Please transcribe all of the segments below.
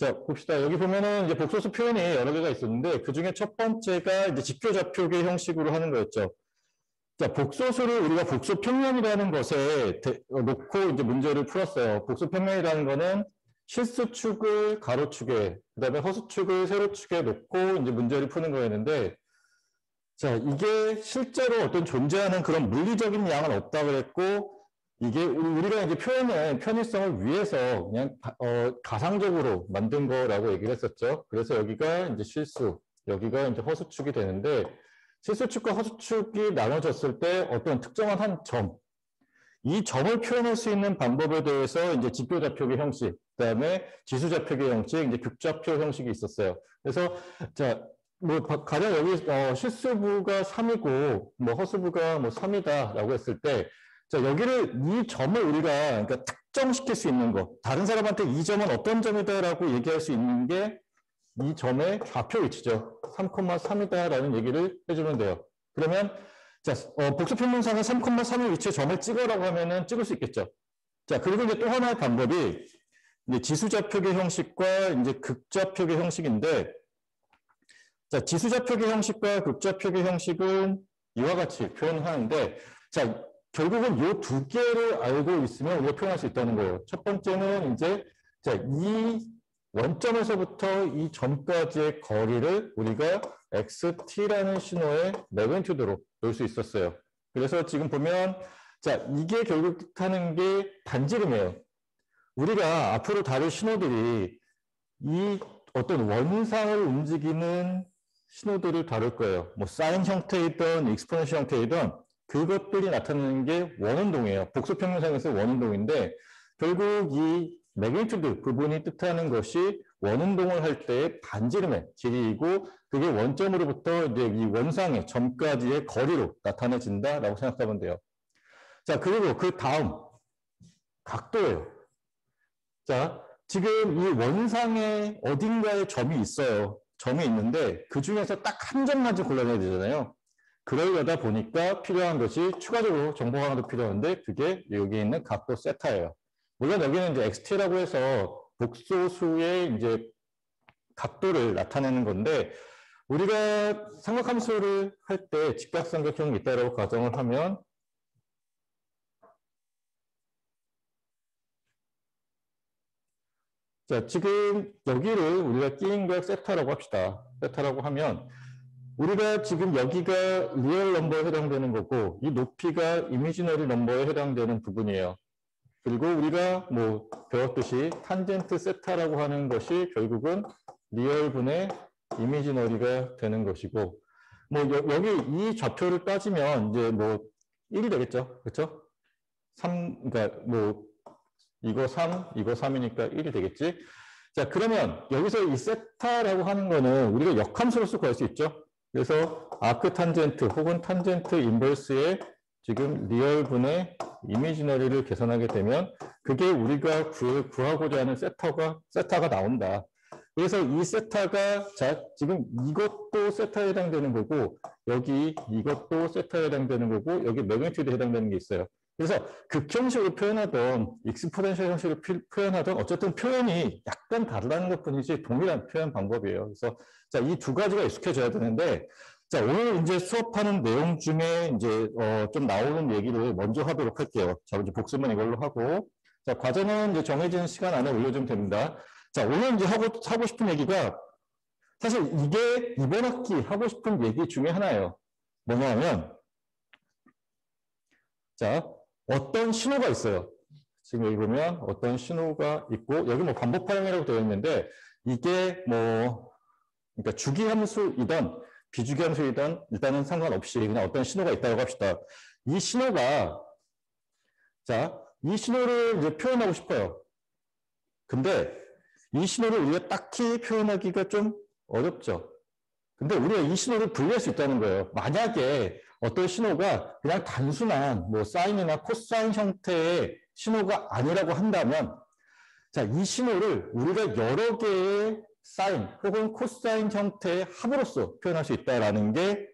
자, 봅시다. 여기 보면은 이제 복소수 표현이 여러 개가 있었는데, 그 중에 첫 번째가 이제 직교좌표계 형식으로 하는 거였죠. 자, 복소수를 우리가 복소평면이라는 것에 놓고 이제 문제를 풀었어요. 복소평면이라는 거는 실수축을 가로축에, 그 다음에 허수축을 세로축에 놓고 이제 문제를 푸는 거였는데, 자, 이게 실제로 어떤 존재하는 그런 물리적인 양은 없다 그랬고, 이게 우리가 이제 표현의 편의성을 위해서 그냥 가상적으로 만든 거라고 얘기를 했었죠. 그래서 여기가 이제 실수, 여기가 이제 허수축이 되는데, 실수축과 허수축이 나눠졌을 때 어떤 특정한 한 점, 이 점을 표현할 수 있는 방법에 대해서 이제 직교좌표계 형식, 그다음에 지수좌표계 형식, 이제 극좌표 형식이 있었어요. 그래서 자, 뭐 가령 여기 실수부가 3이고 뭐 허수부가 뭐 3이다라고 했을 때, 자, 여기를 이 점을 우리가 그러니까 특정시킬 수 있는 거, 다른 사람한테 이 점은 어떤 점이다라고 얘기할 수 있는 게 이 점의 좌표 위치죠. 3,3이다라는 얘기를 해주면 돼요. 그러면 자, 복수평면상에 3,3의 위치에 점을 찍어라고 하면은 찍을 수 있겠죠. 자, 그리고 이제 또 하나의 방법이 이제 지수좌표계 형식과 이제 극좌표계 형식인데, 자, 지수좌표계 형식과 극좌표계 형식은 이와 같이 표현하는데, 자, 결국은 이 두 개를 알고 있으면 우리가 표현할 수 있다는 거예요. 첫 번째는 이제 자, 이 원점에서부터 이 점까지의 거리를 우리가 XT라는 신호의 매그니튜드로 놓을 수 있었어요. 그래서 지금 보면 자, 이게 결국 하는 게 반지름이에요. 우리가 앞으로 다룰 신호들이 이 어떤 원상을 움직이는 신호들을 다룰 거예요. 뭐 사인 형태이든 익스포넨셜 형태이든 그것들이 나타나는 게 원운동이에요. 복소평면상에서 원운동인데 결국 이 매그니튜드 부분이 뜻하는 것이 원운동을 할 때의 반지름의 길이이고 그게 원점으로부터 이제 이 원상의 점까지의 거리로 나타내진다라고 생각하면 돼요. 자, 그리고 그 다음 각도예요. 자, 지금 이 원상에 어딘가에 점이 있어요. 점이 있는데 그 중에서 딱 한 점만 골라내야 되잖아요. 그러려다 보니까 필요한 것이 추가적으로 정보가 하나 더 필요한데 그게 여기 있는 각도 세타예요. 물론 여기는 이제 XT라고 해서 복소수의 이제 각도를 나타내는 건데 우리가 삼각함수를 할 때 직각삼각형이 있다라고 가정을 하면 자, 지금 여기를 우리가 끼인 걸 세타라고 합시다. 세타라고 하면 우리가 지금 여기가 리얼 넘버에 해당되는 거고 이 높이가 이미지너리 넘버에 해당되는 부분이에요. 그리고 우리가 뭐 배웠듯이 탄젠트 세타라고 하는 것이 결국은 리얼분의 이미지너리가 되는 것이고 뭐 여기 이 좌표를 따지면 이제 뭐 1이 되겠죠. 그렇죠? 3 그러니까 뭐 이거 3, 이거 3이니까 1이 되겠지. 자, 그러면 여기서 이 세타라고 하는 거는 우리가 역함수로서 구할 수 있죠. 그래서 아크 탄젠트 혹은 탄젠트 인버스의 지금 리얼분의 이미지너리를 계산하게 되면 그게 우리가 구하고자 하는 세타가 나온다. 그래서 이 세타가 자 지금 이것도 세타에 해당되는 거고 여기 이것도 세타에 해당되는 거고 여기 매그니튜드에 해당되는 게 있어요. 그래서 극형식으로 표현하던 익스포넨셜 형식으로 표현하던 어쨌든 표현이 약간 다르다는 것뿐이지 동일한 표현 방법이에요. 그래서 자, 이 두 가지가 익숙해져야 되는데 자, 오늘 이제 수업하는 내용 중에 이제 좀 나오는 얘기를 먼저 하도록 할게요. 자, 이제 복습은 이걸로 하고 자, 과제는 이제 정해진 시간 안에 올려주면 됩니다. 자, 오늘 이제 하고 싶은 얘기가 사실 이게 이번 학기 하고 싶은 얘기 중에 하나예요. 뭐냐면 자, 어떤 신호가 있어요. 지금 여기 보면 어떤 신호가 있고 여기 뭐 반복파형이라고 되어 있는데 이게 뭐 그러니까 주기함수이든 비주기함수이든 일단은 상관없이 그냥 어떤 신호가 있다고 합시다. 이 신호가 자, 이 신호를 이제 표현하고 싶어요. 근데 이 신호를 우리가 딱히 표현하기가 좀 어렵죠. 근데 우리가 이 신호를 분리할 수 있다는 거예요. 만약에 어떤 신호가 그냥 단순한 뭐 사인이나 코사인 형태의 신호가 아니라고 한다면 자, 이 신호를 우리가 여러 개의 사인 혹은 코사인 형태의 합으로서 표현할 수 있다는 게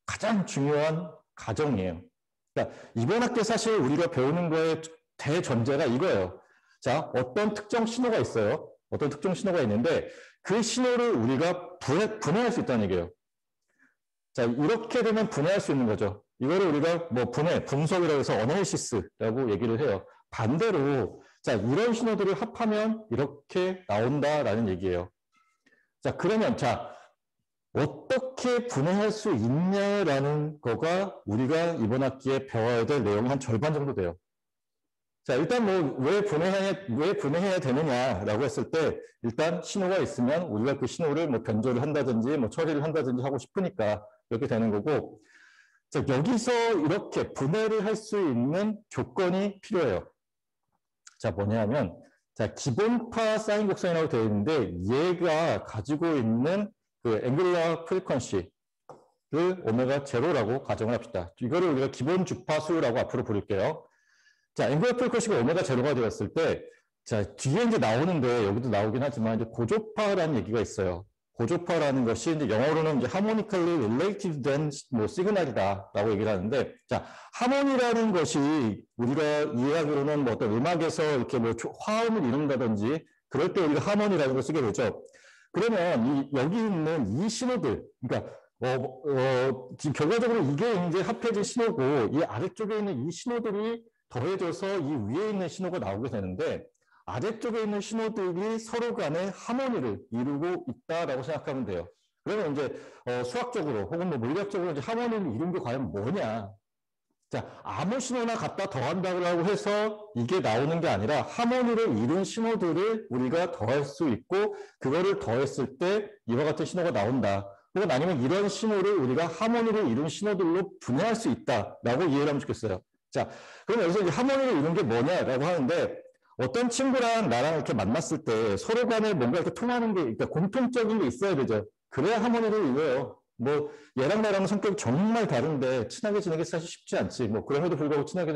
가장 중요한 가정이에요. 그러니까 이번 학기에 사실 우리가 배우는 거의 대전제가 이거예요. 자, 어떤 특정 신호가 있어요. 어떤 특정 신호가 있는데 그 신호를 우리가 분해할 수 있다는 얘기예요. 자, 이렇게 되면 분해할 수 있는 거죠. 이거를 우리가 뭐 분석이라고 해서 어널리시스라고 얘기를 해요. 반대로 자, 이런 신호들을 합하면 이렇게 나온다라는 얘기예요. 자, 그러면 자, 어떻게 분해할 수 있냐라는 거가 우리가 이번 학기에 배워야 될 내용이 한 절반 정도 돼요. 자, 일단 뭐 왜 분해해야 되느냐라고 했을 때 일단 신호가 있으면 우리가 그 신호를 뭐 변조를 한다든지 뭐 처리를 한다든지 하고 싶으니까 이렇게 되는 거고, 자, 여기서 이렇게 분해를 할 수 있는 조건이 필요해요. 자, 뭐냐면 자, 기본파 사인 곡선이라고 되어 있는데 얘가 가지고 있는 그 앵글러 프리퀀시를 오메가 제로라고 가정을 합시다. 이거를 우리가 기본 주파수라고 앞으로 부를게요. 자, 앵글러 프리퀀시가 오메가 제로가 되었을 때, 자, 뒤에 이제 나오는데, 여기도 나오긴 하지만, 이제 고조파라는 얘기가 있어요. 고조파라는 것이 이제 영어로는 이제 harmonically related 된 뭐 시그널이다라고 얘기를 하는데, 자, 하모니라는 것이 우리가 이해하기로는 뭐 어떤 음악에서 이렇게 뭐 화음을 이룬다든지, 그럴 때 우리가 하모니라는 걸 쓰게 되죠. 그러면 여기 있는 이 신호들, 그러니까 지금 결과적으로 이게 이제 합해진 신호고, 이 아래쪽에 있는 이 신호들이 더해져서 이 위에 있는 신호가 나오게 되는데 아래쪽에 있는 신호들이 서로 간에 하모니를 이루고 있다라고 생각하면 돼요. 그러면 이제 수학적으로 혹은 뭐 물리학적으로 이제 하모니를 이룬 게 과연 뭐냐? 자, 아무 신호나 갖다 더한다고 해서 이게 나오는 게 아니라 하모니를 이룬 신호들을 우리가 더할 수 있고 그거를 더했을 때 이와 같은 신호가 나온다. 혹은 아니면 이런 신호를 우리가 하모니를 이룬 신호들로 분해할 수 있다라고 이해를 하면 좋겠어요. 자, 그럼 여기서 이제 하모니를 이룬 게 뭐냐라고 하는데 어떤 친구랑 나랑 이렇게 만났을 때 서로 간에 뭔가 이렇게 통하는 게, 그러니까 공통적인 게 있어야 되죠. 그래야 하모니를 이뤄요. 뭐 얘랑 나랑 성격이 정말 다른데 친하게 지내기 사실 쉽지 않지. 뭐 그럼에도 불구하고 친하게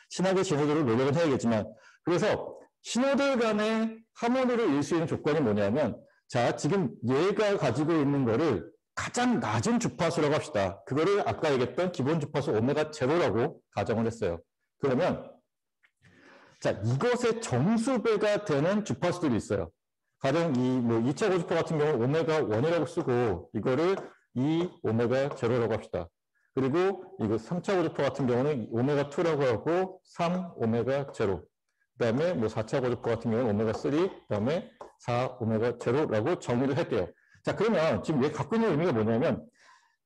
지내도록 노력은 해야겠지만, 그래서 신호들 간의 하모니를 이룰 수 있는 조건이 뭐냐면, 자, 지금 얘가 가지고 있는 거를 가장 낮은 주파수라고 합시다. 그거를 아까 얘기했던 기본 주파수 오메가 제로라고 가정을 했어요. 그러면 자, 이것의 정수배가 되는 주파수들이 있어요. 가령 뭐 2차 고주파 같은 경우는 오메가 1이라고 쓰고 이거를 2 오메가 제로라고 합시다. 그리고 이거 3차 고주파 같은 경우는 오메가 2라고 하고 3 오메가 제로. 그다음에 뭐 4차 고주파 같은 경우는 오메가 3, 그다음에 4 오메가 제로라고 정의를 할게요. 자, 그러면 지금 얘 갖고 있는 의미가 뭐냐면,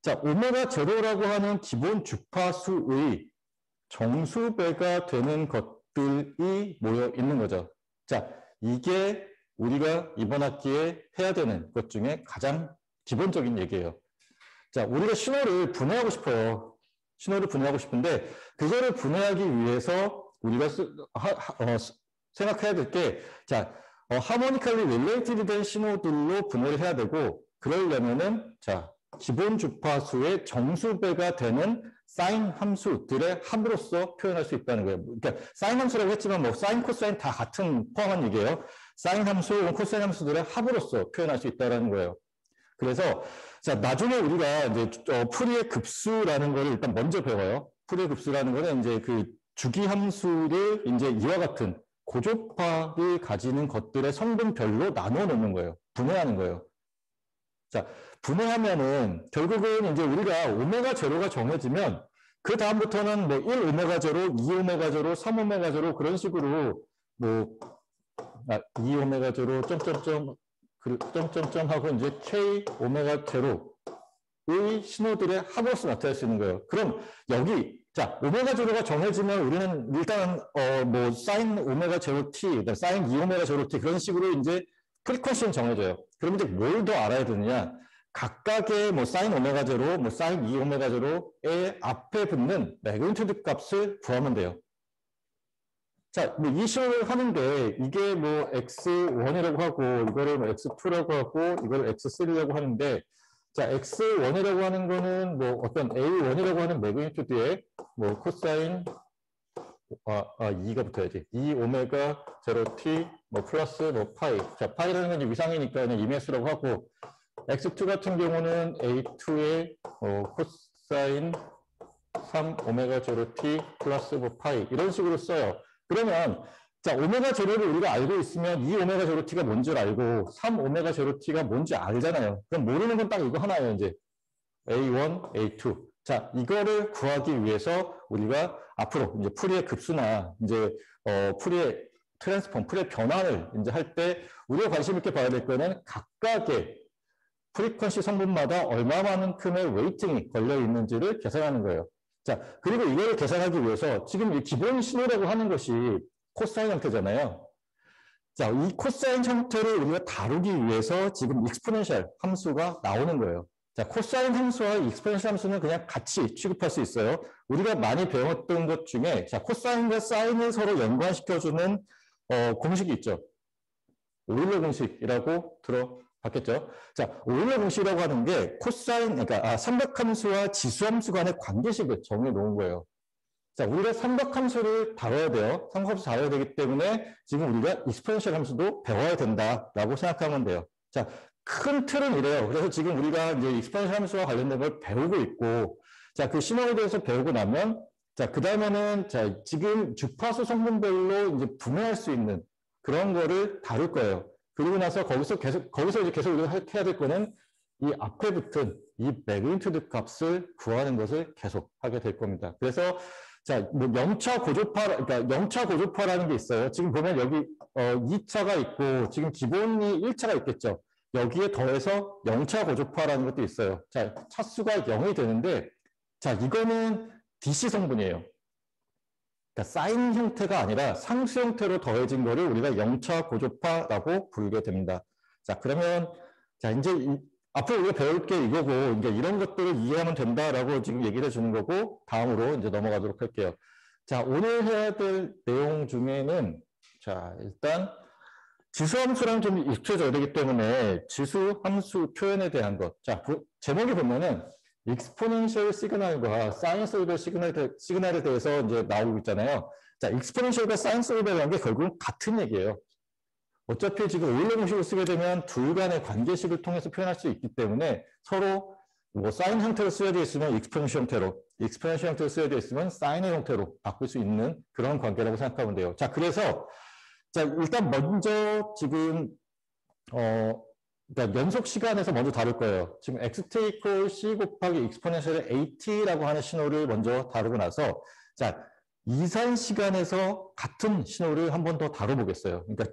자, 오메가 제로라고 하는 기본 주파수의 정수배가 되는 것들이 모여 있는 거죠. 자, 이게 우리가 이번 학기에 해야 되는 것 중에 가장 기본적인 얘기예요. 자, 우리가 신호를 분해하고 싶어요. 신호를 분해하고 싶은데, 그거를 분해하기 위해서 우리가 생각해야 될 게, 자, 하모니컬리 릴레이티드 된 신호들로 분해를 해야 되고, 그러려면은, 자, 기본 주파수의 정수배가 되는 사인 함수들의 합으로서 표현할 수 있다는 거예요. 그러니까 사인 함수라고 했지만 뭐 사인, 코사인 다 같은 포함한 얘기예요. 사인 함수, 코사인 함수들의 합으로서 표현할 수 있다는 거예요. 그래서 자, 나중에 우리가 이제 풀이의 급수라는 거를 일단 먼저 배워요. 풀이의 급수라는 거는 이제 그 주기 함수를 이제 이와 같은 고조파를 가지는 것들의 성분별로 나눠 놓는 거예요. 분해하는 거예요. 자, 분해하면은 결국은 이제 우리가 오메가 제로가 정해지면 그 다음부터는 뭐 1 오메가 제로, 2 오메가 제로, 3 오메가 제로 그런 식으로 뭐 2 오메가 제로 점점점 하고 이제 K 오메가 제로의 신호들의 합으로서 나타낼 수 있는 거예요. 그럼 여기 자, 오메가 제로가 정해지면 우리는 일단 뭐 사인 오메가 제로 t, 사인 2 오메가 제로 t 그런 식으로 이제 프리퀀시는 정해져요. 그럼 이제 뭘 더 알아야 되느냐? 각각의 뭐 사인 오메가 제로, 뭐 사인 2 오메가 제로의 앞에 붙는 매그니튜드 값을 구하면 돼요. 자, 뭐 이 시험을 하는데 이게 뭐 x1이라고 하고 이거를 뭐 x2라고 하고 이걸 x3라고 하는데, 자, x1이라고 하는 거는 뭐 어떤 a1이라고 하는 매그니튜드의 뭐 코사인 2가 붙어야지. 2 오메가 제로 t 뭐 플러스 뭐 파이. 자, 파이라는 건 이제 위상이니까 EMS라고 하고, x2 같은 경우는 a2의 코사인 3 오메가 제로 t 플러스 뭐 파이 이런 식으로 써요. 그러면 자, 오메가 제로를 우리가 알고 있으면 2 오메가 제로 t가 뭔지 알고 3 오메가 제로 t가 뭔지 알잖아요. 그럼 모르는 건 딱 이거 하나예요, 이제. A1, A2. 자, 이거를 구하기 위해서 우리가 앞으로 이제 풀이의 급수나 이제 풀이의 트랜스폼, 풀이의 변환을 이제 할 때 우리가 관심 있게 봐야 될 거는 각각의 프리퀀시 성분마다 얼마만큼의 웨이팅이 걸려 있는지를 계산하는 거예요. 자, 그리고 이걸 계산하기 위해서 지금 이 기본 신호라고 하는 것이 코사인 형태잖아요. 자, 이 코사인 형태를 우리가 다루기 위해서 지금 익스포넨셜 함수가 나오는 거예요. 자, 코사인 함수와 익스포넨셜 함수는 그냥 같이 취급할 수 있어요. 우리가 많이 배웠던 것 중에 자, 코사인과 사인을 서로 연관시켜주는 공식이 있죠. 오일러 공식이라고 들어봤겠죠. 자, 오일러 공식이라고 하는 게 코사인, 그러니까 삼각함수와 지수함수 간의 관계식을 정해 놓은 거예요. 자, 우리가 삼각함수를 다뤄야 돼요. 삼각함수 다뤄야 되기 때문에 지금 우리가 익스포넨셜 함수도 배워야 된다라고 생각하면 돼요. 자, 큰 틀은 이래요. 그래서 지금 우리가 이제 익스포넨셜 함수와 관련된 걸 배우고 있고, 자, 그 신호에 대해서 배우고 나면, 자, 그 다음에는, 자, 지금 주파수 성분별로 이제 분해할 수 있는 그런 거를 다룰 거예요. 그리고 나서 거기서 이제 계속 우리가 해야 될 거는 이 앞에 붙은 이 매그니튜드 값을 구하는 것을 계속 하게 될 겁니다. 그래서, 자, 뭐 0차 고조파, 그러니까 0차 고조파라는 게 있어요. 지금 보면 여기 2차가 있고, 지금 기본이 1차가 있겠죠. 여기에 더해서 0차 고조파라는 것도 있어요. 자, 차수가 0이 되는데, 자, 이거는 DC 성분이에요. 그러니까 사인 형태가 아니라 상수 형태로 더해진 거를 우리가 0차 고조파라고 부르게 됩니다. 자, 그러면, 자, 이제 앞으로 우리가 배울 게 이거고, 이제 이런 것들을 이해하면 된다라고 지금 얘기를 해주는 거고, 다음으로 이제 넘어가도록 할게요. 자, 오늘 해야 될 내용 중에는, 자, 일단, 지수함수랑 좀 익숙해져야 되기 때문에 지수함수 표현에 대한 것. 자, 제목이 보면은 익스포넨셜 시그널과 사이너소이드 시그널에 대해서 이제 나오고 있잖아요. 자, 익스포넨셜과 사이너소이드라는 게 결국은 같은 얘기예요. 어차피 지금 오일러 공식을 쓰게 되면 둘 간의 관계식을 통해서 표현할 수 있기 때문에 서로 뭐 사인 형태로 쓰여져 있으면 익스포넨셜 형태로, 익스포넨셜 형태로 쓰여져 있으면 사인의 형태로 바꿀 수 있는 그런 관계라고 생각하면 돼요. 자, 그래서 자, 일단 먼저 지금 그러니까 연속 시간에서 먼저 다룰 거예요. 지금 xt equal c 곱하기 익스포넨셜의 at라고 하는 신호를 먼저 다루고 나서 자, 이산 시간에서 같은 신호를 한 번 더 다뤄보겠어요. 그러니까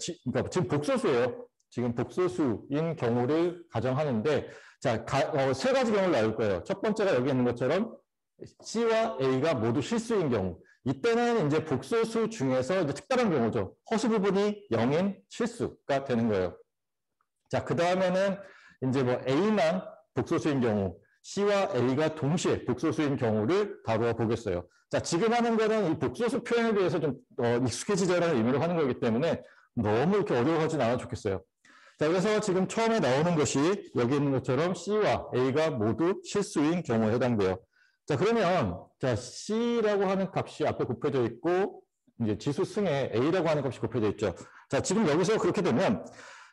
지금 복소수예요. 지금 복소수인 경우를 가정하는데 자, 세 가지 경우를 나올 거예요. 첫 번째가 여기 있는 것처럼 C와 A가 모두 실수인 경우. 이때는 이제 복소수 중에서 이제 특별한 경우죠. 허수 부분이 0인 실수가 되는 거예요. 자, 그 다음에는 이제 뭐 A만 복소수인 경우, C와 A가 동시에 복소수인 경우를 다루어 보겠어요. 자, 지금 하는 거는 이 복소수 표현에 대해서 좀 익숙해지자라는 의미로 하는 거기 때문에 너무 이렇게 어려워하진 않아도 좋겠어요. 자, 그래서 지금 처음에 나오는 것이 여기 있는 것처럼 C와 A가 모두 실수인 경우에 해당돼요. 자, 그러면, 자, C라고 하는 값이 앞에 곱해져 있고, 이제 지수 승에 A라고 하는 값이 곱해져 있죠. 자, 지금 여기서 그렇게 되면,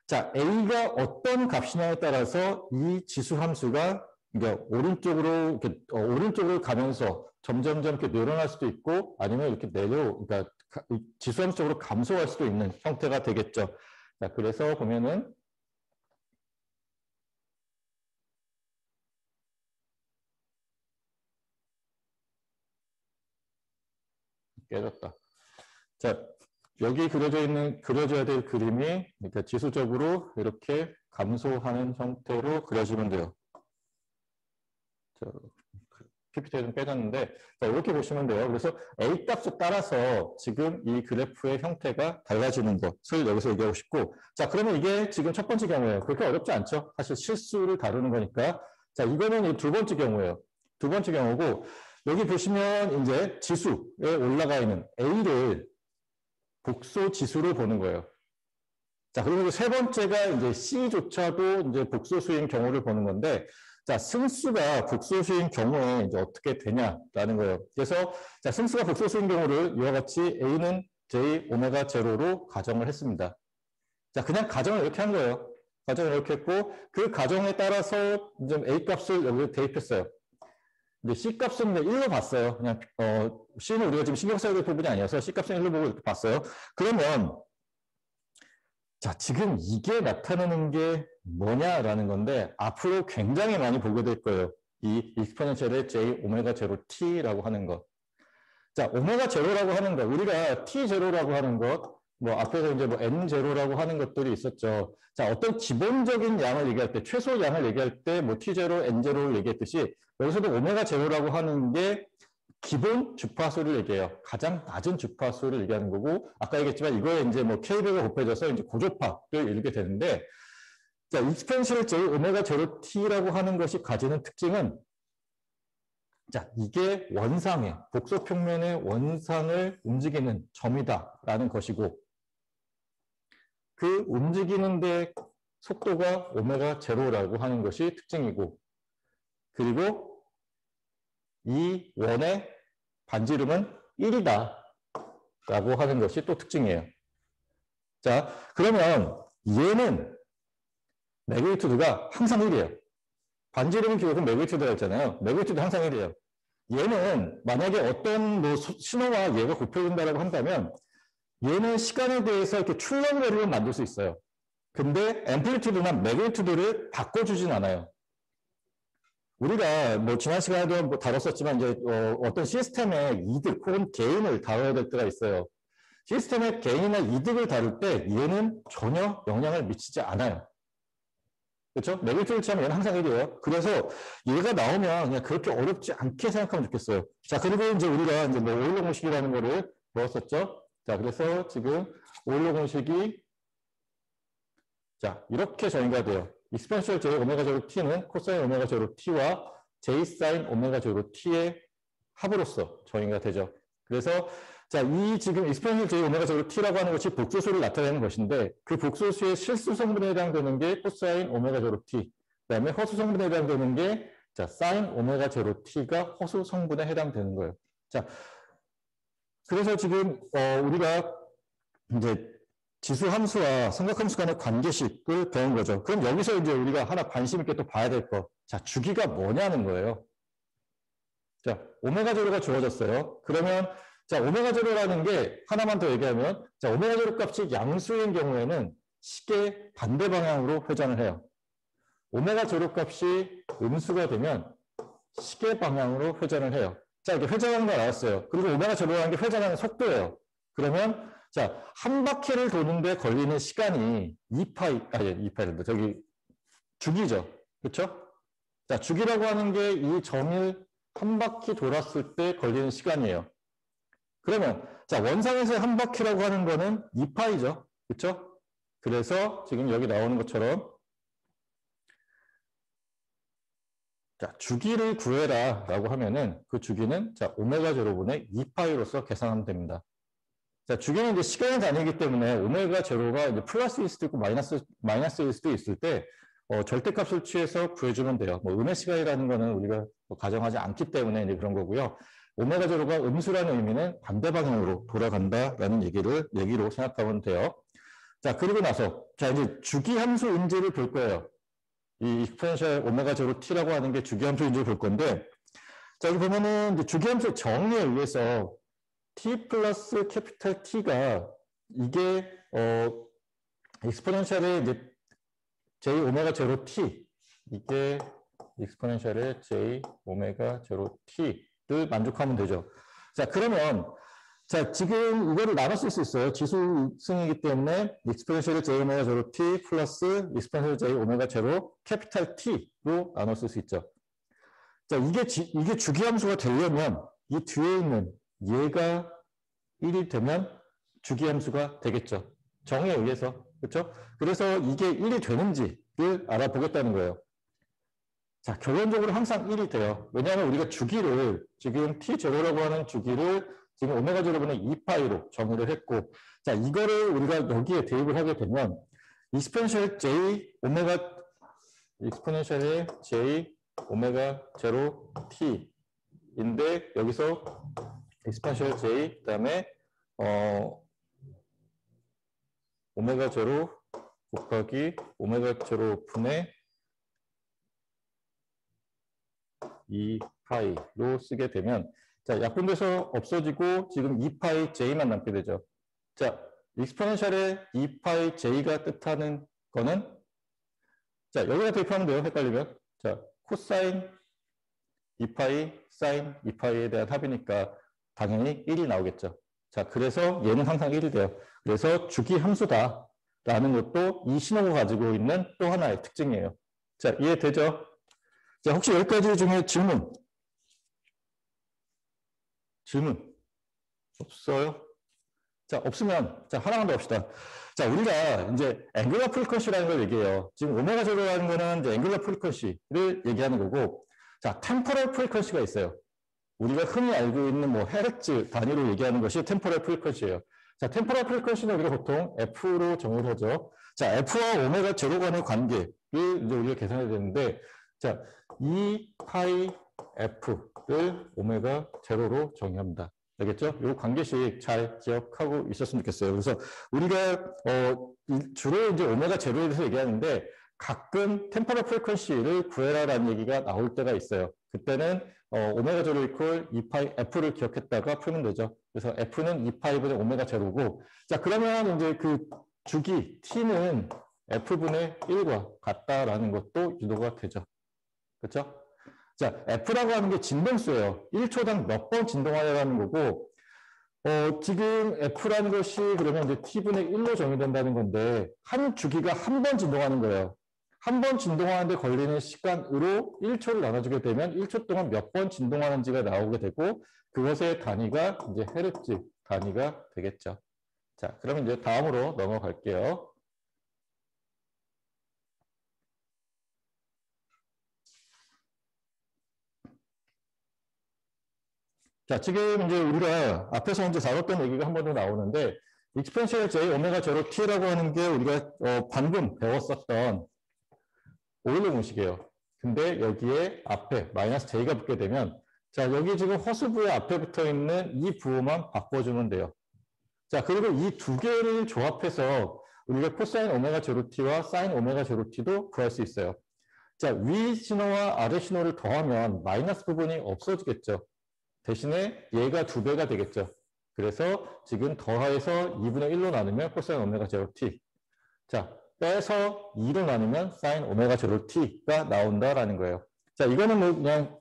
자, A가 어떤 값이냐에 따라서 이 지수 함수가, 그러니까 오른쪽으로 가면서 점점점 이렇게 늘어날 수도 있고, 아니면 이렇게 그러니까 지수 함수적으로 감소할 수도 있는 형태가 되겠죠. 자, 그래서 보면은, 깨졌다. 자, 여기 그려져야 될 그림이, 그러니까 지수적으로 이렇게 감소하는 형태로 그려지면 돼요. PPT가 좀 깨졌는데, 자, 이렇게 보시면 돼요. 그래서 A 값에 따라서 지금 이 그래프의 형태가 달라지는 것을 여기서 얘기하고 싶고, 자, 그러면 이게 지금 첫 번째 경우예요. 그렇게 어렵지 않죠? 사실 실수를 다루는 거니까. 자, 이거는 두 번째 경우예요. 두 번째 경우고, 여기 보시면 이제 지수에 올라가 있는 A를 복소 지수로 보는 거예요. 자, 그리고 세 번째가 이제 C조차도 이제 복소수인 경우를 보는 건데, 자, 승수가 복소수인 경우에 이제 어떻게 되냐라는 거예요. 그래서, 자, 승수가 복소수인 경우를 이와 같이 A는 J 오메가 제로로 가정을 했습니다. 자, 그냥 가정을 이렇게 한 거예요. 가정을 이렇게 했고, 그 가정에 따라서 이제 A 값을 여기 대입했어요. 근데 C 값은 1로 봤어요. 그냥 C는 우리가 지금 신경 써야 될 부분이 아니어서 C 값은 1로 보고 이렇게 봤어요. 그러면 자, 지금 이게 나타나는 게 뭐냐라는 건데 앞으로 굉장히 많이 보게 될 거예요. 이 익스포넨셜의 J 오메가 제로 T라고 하는 것. 자, 오메가 제로라고 하는 것, 우리가 T 제로라고 하는 것, 뭐 앞에서 이제 뭐 N 제로라고 하는 것들이 있었죠. 자, 어떤 기본적인 양을 얘기할 때, 최소 양을 얘기할 때, 뭐 T 제로, N 제로를 얘기했듯이 여기서도 오메가 제로라고 하는 게 기본 주파수를 얘기해요. 가장 낮은 주파수를 얘기하는 거고, 아까 얘기했지만 이거에 이제 뭐 K배가 곱해져서 이제 고조파를 이루게 되는데, 자, 익스펜셜 J 오메가 제로 T라고 하는 것이 가지는 특징은 자, 이게 원상의, 복소 평면의 원상을 움직이는 점이다라는 것이고, 그 움직이는데 속도가 오메가 제로라고 하는 것이 특징이고, 그리고 이 원의 반지름은 1이다 라고 하는 것이 또 특징이에요. 자, 그러면 얘는 매그니튜드가 항상 1이에요. 반지름은 결국 매그니튜드가 있잖아요. 매그니튜드 항상 1이에요. 얘는 만약에 어떤 뭐 신호와 얘가 곱해진다고 한다면 얘는 시간에 대해서 이렇게 출렁 거리를 만들 수 있어요. 근데 앰플리튜드나 매그니튜드를 바꿔주진 않아요. 우리가 뭐 지난 시간에도 뭐 다뤘었지만 이제 어떤 시스템의 이득 혹은 개인을 다뤄야 될 때가 있어요. 시스템의 개인이나 이득을 다룰 때 얘는 전혀 영향을 미치지 않아요. 그렇죠? 매그니튜드 치면 얘는 항상 1이에요. 그래서 얘가 나오면 그냥 그렇게 어렵지 않게 생각하면 좋겠어요. 자, 그리고 이제 우리가 이제 뭐 오일러 공식이라는 거를 배웠었죠. 자, 그래서 지금 오일러 공식이 자, 이렇게 정의가 돼요. 익스펜셜 J 오메가 제로 T는 코사인 오메가 제로 T와 J 사인 오메가 제로 T의 합으로서 정의가 되죠. 그래서 자, 이 지금 익스펜셜 J 오메가 제로 T라고 하는 것이 복소수를 나타내는 것인데 그 복소수의 실수 성분에 해당되는 게 코사인 오메가 제로 T, 그다음에 허수 성분에 해당되는 게 자, 사인 오메가 제로 T가 허수 성분에 해당되는 거예요. 자, 그래서 지금 우리가 이제 지수 함수와 삼각 함수 간의 관계식을 배운 거죠. 그럼 여기서 이제 우리가 하나 관심 있게 또 봐야 될 거. 자, 주기가 뭐냐는 거예요. 자, 오메가 제로가 주어졌어요. 그러면 자, 오메가 제로라는 게 하나만 더 얘기하면 자, 오메가 제로 값이 양수인 경우에는 시계 반대 방향으로 회전을 해요. 오메가 제로 값이 음수가 되면 시계 방향으로 회전을 해요. 자, 이렇게 회전하는 거 나왔어요. 그리고 오메가 제로라는 게 회전하는 속도예요. 그러면 자, 한 바퀴를 도는데 걸리는 시간이 2파이란다. 저기 주기죠. 그렇죠? 자, 주기라고 하는 게 이 점을 한 바퀴 돌았을 때 걸리는 시간이에요. 그러면 자, 원상에서 한 바퀴라고 하는 거는 2파이죠. 그렇죠? 그래서 지금 여기 나오는 것처럼 자, 주기를 구해라 라고 하면은 그 주기는 자, 오메가 제로분의 2파이로서 계산하면 됩니다. 자, 주기는 이제 시간의 단위이기 때문에 오메가 제로가 이제 플러스일 수도 있고 마이너스일 수도 있을 때 절대값을 취해서 구해주면 돼요. 뭐 음의 시간이라는 거는 우리가 뭐 가정하지 않기 때문에 이제 그런 거고요. 오메가 제로가 음수라는 의미는 반대 방향으로 돌아간다라는 얘기로 생각하면 돼요. 자, 그리고 나서 자, 이제 주기 함수인지를 볼 거예요. 이 익스포넨셜 오메가 제로 t라고 하는 게 주기 함수인지를 볼 건데, 자, 여기 보면은 이제 주기 함수의 정의에 의해서 t 플러스 캐피탈 t가 이게 익스포넨셜의 이제 j 오메가 제로 t 이게 익스포넨셜의 j 오메가 제로 t를 만족하면 되죠. 자, 그러면 자, 지금 이거를 나눠 쓸 수 있어요. 지수승이기 때문에 익스포넨셜의 j 오메가 제로 t 플러스 익스포넨셜 j 오메가 제로 캐피탈 t로 나눠 쓸 수 있죠. 자, 이게 주기함수가 되려면 이 뒤에 있는 얘가 1이 되면 주기함수가 되겠죠. 정의에 의해서. 그렇죠? 그래서 이게 1이 되는지를 알아보겠다는 거예요. 자, 결론적으로 항상 1이 돼요. 왜냐하면 우리가 주기를 지금 t0라고 하는 주기를 지금 오메가 제로분의 2파이로 정의를 했고, 자, 이거를 우리가 여기에 대입을 하게 되면 익스포넨셜 j 오메가 제로 t인데 여기서 익스포넨셜 j 그다음에 오메가 제로 곱하기 오메가 제로 분의 2 2파이로 쓰게 되면 자, 약분돼서 없어지고 지금 2파이 j만 남게 되죠. 자, 익스포넨셜의 2파이 j가 뜻하는 거는 자, 여기다 대입하면 돼요. 헷갈리면. 자, 코사인 2파이, 사인 2파이에 대한 합이니까 당연히 1이 나오겠죠. 자, 그래서 얘는 항상 1이 돼요. 그래서 주기 함수다라는 것도 이 신호가 가지고 있는 또 하나의 특징이에요. 자, 이해되죠? 자, 혹시 여기까지 중에 질문? 질문? 없어요? 자, 없으면, 자, 하나만 더 합시다. 자, 우리가 이제 앵글러 프리퀀시라는 걸 얘기해요. 지금 오메가 제로라는 거는 이제 앵글러 프리퀀시를 얘기하는 거고, 자, 템포럴 프리퀀시가 있어요. 우리가 흔히 알고 있는 뭐 헤르츠 단위로 얘기하는 것이 템포럴 프리퀀시예요. 자, 템포럴 프리퀀시는 우리가 보통 F로 정의를 하죠. 자, F와 오메가 제로 간의 관계를 이제 우리가 계산해야 되는데, 자, 2파이 F를 오메가 제로로 정의합니다. 알겠죠? 이 관계식 잘 기억하고 있었으면 좋겠어요. 그래서 우리가 주로 이제 오메가 제로에 대해서 얘기하는데 가끔 템포럴 프리퀀시를 구해라라는 얘기가 나올 때가 있어요. 그때는 오메가 제로 이퀄 2파이 F를 기억했다가 풀면 되죠. 그래서 F는 2파이분의 오메가 제로고, 자, 그러면 이제 그 주기 T는 F분의 1과 같다라는 것도 유도가 되죠. 그렇죠? 자, F라고 하는 게 진동수예요. 1초당 몇 번 진동하냐라는 거고, 지금 F라는 것이 그러면 이제 T분의 1로 정의된다는 건데, 한 주기가 한 번 진동하는 거예요. 한 번 진동하는데 걸리는 시간으로 1초를 나눠주게 되면 1초 동안 몇 번 진동하는지가 나오게 되고, 그것의 단위가 이제 헤르츠 단위가 되겠죠. 자, 그러면 이제 다음으로 넘어갈게요. 자, 지금 이제 우리가 앞에서 이제 다뤘던 얘기가 한 번 더 나오는데, 익스펜셜 J 오메가 제로 T라고 하는 게 우리가 방금 배웠었던 오일러 공식이에요. 근데 여기에 앞에 마이너스 J가 붙게 되면, 자, 여기 지금 허수부의 앞에 붙어 있는 이 부호만 바꿔주면 돼요. 자, 그리고 이 두 개를 조합해서 우리가 코사인 오메가 제로 T와 사인 오메가 제로 T도 구할 수 있어요. 자, 위 신호와 아래 신호를 더하면 마이너스 부분이 없어지겠죠. 대신에 얘가 2배가 되겠죠. 그래서 지금 더해서 2분의 1로 나누면 코사인 오메가 제로 t. 자, 빼서 2로 나누면 사인 오메가 제로 t가 나온다라는 거예요. 자, 이거는 뭐 그냥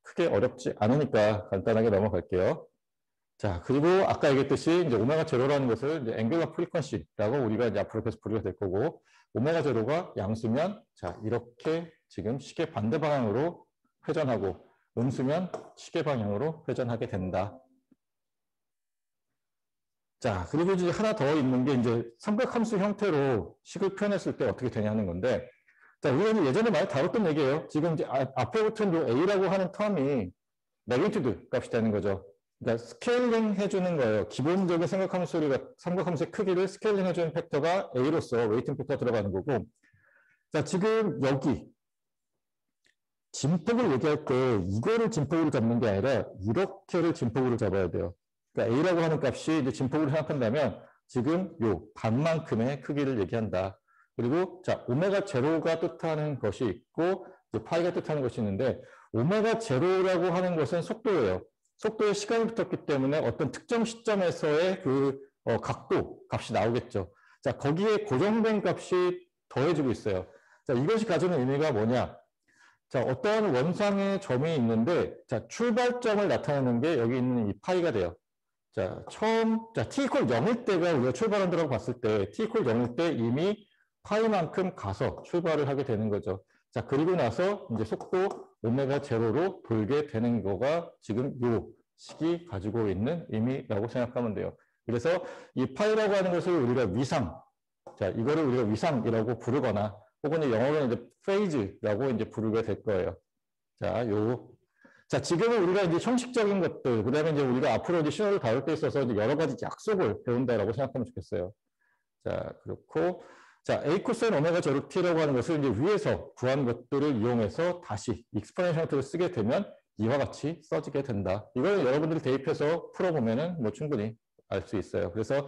크게 어렵지 않으니까 간단하게 넘어갈게요. 자, 그리고 아까 얘기했듯이 이제 오메가 제로라는 것을 이제 앵글러 프리퀀시라고 우리가 이제 앞으로 계속 부르게 될 거고, 오메가 제로가 양수면 자, 이렇게 지금 시계 반대 방향으로 회전하고 음수면 시계 방향으로 회전하게 된다. 자, 그리고 이제 하나 더 있는 게 이제 삼각함수 형태로 식을 표현했을 때 어떻게 되냐는 건데, 자, 우리가 예전에 많이 다뤘던 얘기예요. 지금 이제 앞에 붙은 요 A라고 하는 텀이 매그니튜드 값이 되는 거죠. 그러니까 스케일링 해주는 거예요. 기본적인 삼각함수의 크기를 스케일링 해주는 팩터가 A로서 웨이팅 팩터가 들어가는 거고, 자, 지금 여기 진폭을 얘기할 때 이거를 진폭으로 잡는 게 아니라 이렇게를 진폭으로 잡아야 돼요. 그러니까 A라고 하는 값이 이제 진폭으로 생각한다면 지금 요 반만큼의 크기를 얘기한다. 그리고 자, 오메가 제로가 뜻하는 것이 있고 이제 파이가 뜻하는 것이 있는데, 오메가 제로라고 하는 것은 속도예요. 속도에 시간이 붙었기 때문에 어떤 특정 시점에서의 그 각도 값이 나오겠죠. 자, 거기에 고정된 값이 더해지고 있어요. 자, 이것이 가지는 의미가 뭐냐? 자, 어떠한 원상의 점이 있는데, 자, 출발점을 나타내는 게 여기 있는 이 파이가 돼요. 자, t 이퀄 0일 때가 우리가 출발한다고 봤을 때, t 이퀄 0일 때 이미 파이만큼 가서 출발을 하게 되는 거죠. 자, 그리고 나서 이제 속도 오메가 제로로 돌게 되는 거가 지금 요 식이 가지고 있는 의미라고 생각하면 돼요. 그래서 이 파이라고 하는 것을 우리가 위상, 자, 이거를 우리가 위상이라고 부르거나, 혹은 영어로는 이제 페이즈라고 이제 부르게 될 거예요. 자, 지금은 우리가 이제 형식적인 것들, 그 다음에 이제 우리가 앞으로 이제 신호를 다룰 때 있어서 이제 여러 가지 약속을 배운다라고 생각하면 좋겠어요. 자, 그렇고, 자, A 코사인 오메가 제로 T라고 하는 것을 이제 위에서 구한 것들을 이용해서 다시 익스포넨셜 형태를 쓰게 되면 이와 같이 써지게 된다. 이걸 여러분들이 대입해서 풀어보면은 뭐 충분히 알 수 있어요. 그래서,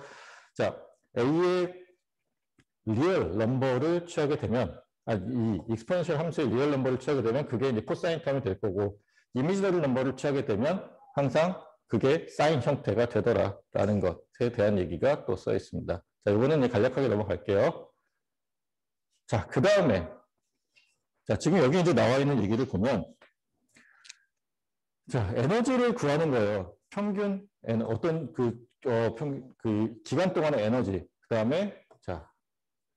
자, A의 리얼 넘버를 취하게 되면 이 익스포넨셜 함수의 리얼 넘버를 취하게 되면 그게 이제 코사인 텀이 될 거고, 이미지너리 넘버를 취하게 되면 항상 그게 사인 형태가 되더라라는 것에 대한 얘기가 또 써 있습니다. 자, 이거는 간략하게 넘어갈게요. 자, 그 다음에, 자, 지금 여기 이제 나와 있는 얘기를 보면, 자, 에너지를 구하는 거예요. 평균, 어떤 그 기간 동안의 에너지, 그 다음에, 자,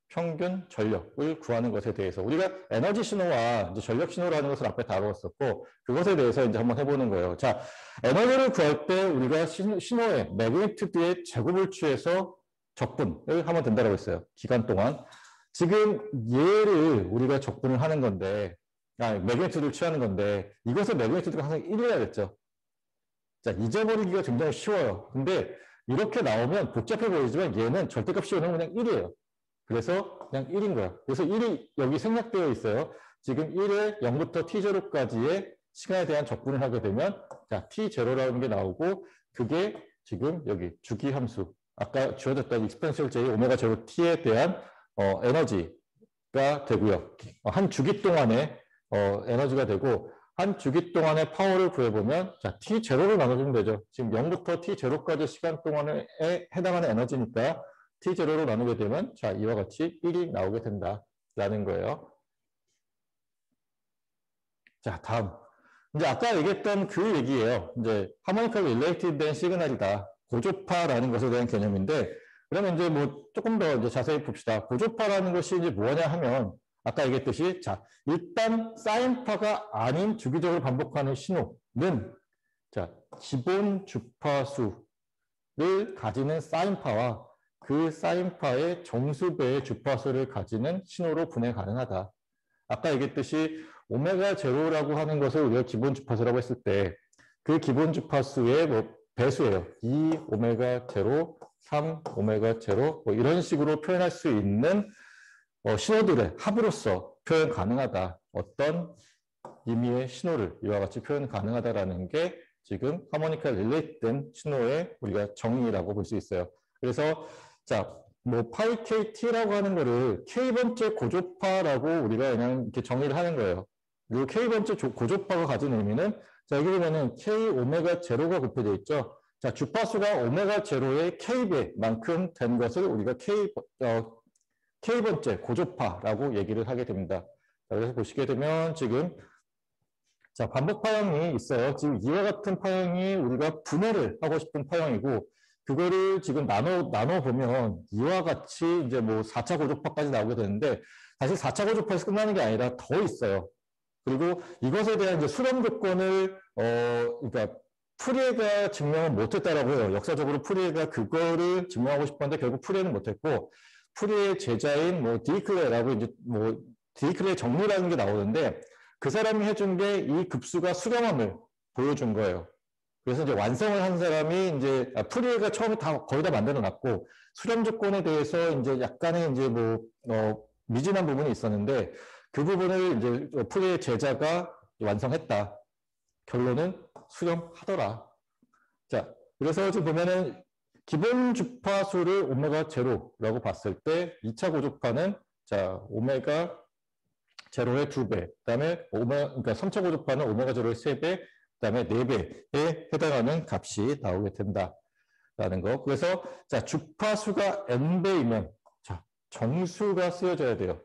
평균 전력을 구하는 것에 대해서 우리가 에너지 신호와 이제 전력 신호라는 것을 앞에 다루었었고, 그것에 대해서 이제 한번 해보는 거예요. 자, 에너지를 구할 때 우리가 신호의 매그니튜드의 제곱을 취해서 적분을 하면 된다고 했어요. 기간 동안. 지금 얘를 우리가 적분을 하는 건데, 매그니튜드를 취하는 건데, 이것의 매그니튜드가 항상 1이어야겠죠. 자, 잊어버리기가 굉장히 쉬워요. 근데 이렇게 나오면 복잡해 보이지만 얘는 절대값 씌우는 그냥 1이에요. 그래서 그냥 1인 거야. 그래서 1이 여기 생략되어 있어요. 지금 1에 0부터 t0까지의 시간에 대한 적분을 하게 되면, 자, t0라는 게 나오고, 그게 지금 여기 주기함수, 아까 주어졌던 익스펜셜 j 오메가 제로 t에 대한 에너지가 되고요. 한 주기 동안에 에너지가 되고, 한 주기 동안의 파워를 구해보면, 자, t0를 나눠주면 되죠. 지금 0부터 t0까지 시간 동안에 해당하는 에너지니까 t0로 나누게 되면, 자, 이와 같이 1이 나오게 된다라는 거예요. 자, 다음. 이제 아까 얘기했던 그 얘기예요. 이제 하모니컬리 릴레이티드 된 시그널이다. 고조파라는 것에 대한 개념인데, 그러면 이제 뭐 조금 더 이제 자세히 봅시다. 고조파라는 것이 이제 뭐냐 하면, 아까 얘기했듯이, 자, 일단 사인파가 아닌 주기적으로 반복하는 신호는, 자, 기본 주파수를 가지는 사인파와 그 사인파의 정수배의 주파수를 가지는 신호로 분해 가능하다. 아까 얘기했듯이 오메가 제로라고 하는 것을 우리가 기본 주파수라고 했을 때 그 기본 주파수의 뭐 배수예요. 2 오메가 제로, 3 오메가 제로 뭐 이런 식으로 표현할 수 있는 신호들의 합으로서 표현 가능하다. 어떤 의미의 신호를 이와 같이 표현 가능하다라는 게 지금 하모니컬 릴레이트된 신호의 우리가 정의라고 볼 수 있어요. 그래서 자, 뭐 파이 kt라고 하는 거를 k번째 고조파라고 우리가 그냥 이렇게 정의를 하는 거예요. 이 k번째 고조파가 가진 의미는, 자, 여기 보면은 k 오메가 제로가 곱해져 있죠. 자, 주파수가 오메가 제로의 k배만큼 된 것을 우리가 k번째 고조파라고 얘기를 하게 됩니다. 자, 그래서 보시게 되면 지금, 자, 반복 파형이 있어요. 지금 이와 같은 파형이 우리가 분해를 하고 싶은 파형이고, 그거를 지금 나눠 보면 이와 같이 이제 뭐 4차 고조파까지 나오게 되는데, 사실 4차 고조파에서 끝나는 게 아니라 더 있어요. 그리고 이것에 대한 이제 수렴 조건을 그러니까 프리에가 증명을 못했다라고 해요. 역사적으로 프리에가 그거를 증명하고 싶었는데 결국 프리에는 못했고, 프리의 제자인 뭐 디클레라고 이제 뭐 디클레 정리라는 게 나오는데, 그 사람이 해준 게 이 급수가 수렴함을 보여준 거예요. 그래서 이제 완성을 한 사람이 이제 프리에가 처음에 거의 다 만들어 놨고, 수렴 조건에 대해서 이제 약간의 이제 뭐 미진한 부분이 있었는데, 그 부분을 이제 프리의 제자가 완성했다. 결론은 수렴하더라. 자, 그래서 지금 보면은 기본 주파수를 오메가 제로라고 봤을 때 2차 고조파는, 자, 오메가 제로의 2배, 그다음에 그러니까 3차 고조파는 오메가 제로의 3배, 그다음에 4배에 해당하는 값이 나오게 된다라는 거. 그래서 자, 주파수가 n배이면, 자, 정수가 쓰여져야 돼요.